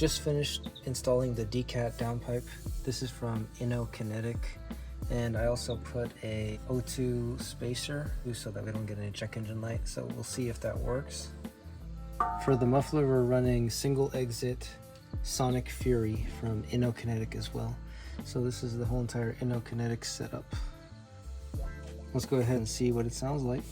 just finished installing the Decat downpipe. This is from Kinetic, and I also put a O2 spacer so that we don't get any check engine light, so we'll see if that works. For the muffler, we're running single exit Sonic Fury from Kinetic as well. So this is the whole entire Kinetic setup. Let's go ahead and see what it sounds like.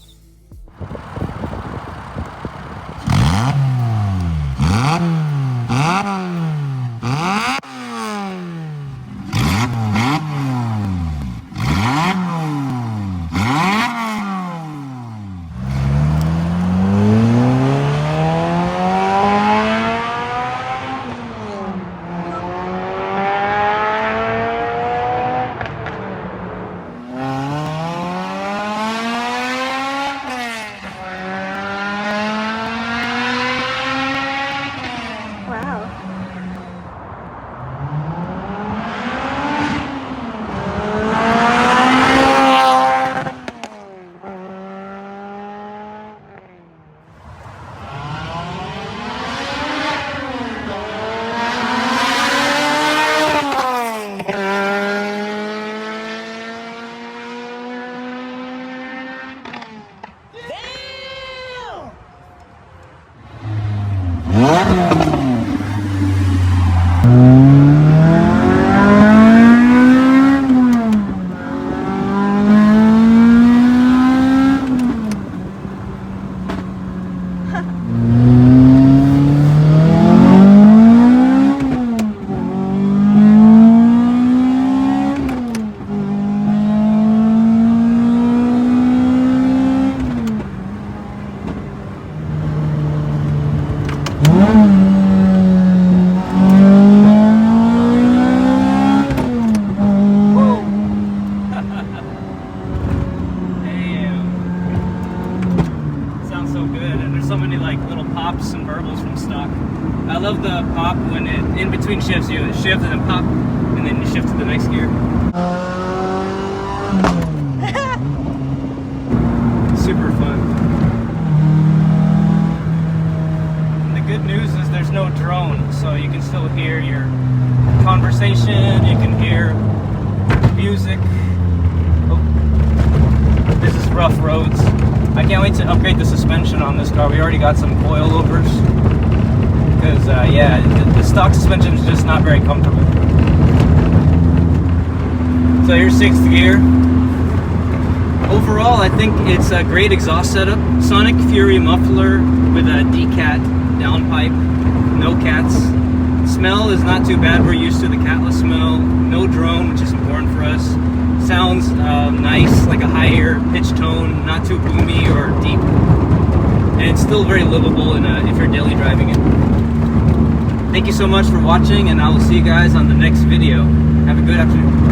And burbles from stock. I love the pop when it in between shifts, you shift and then pop, and then you shift to the next gear. Super fun. And the good news is there's no drone, so you can still hear your conversation, you can hear music. Oh, this is rough roads. I can't wait to upgrade the suspension on this car. We already got some coilovers because yeah, the stock suspension is just not very comfortable. So here's 6th gear. Overall, I think it's a great exhaust setup. Sonic Fury muffler with a Decat downpipe, no cats. Smell is not too bad. We're used to the catless smell. No drone, which is important for us. Sounds nice, like a higher pitch tone, not too boomy or deep, and it's still very livable if you're daily driving it. Thank you so much for watching, and I will see you guys on the next video. Have a good afternoon.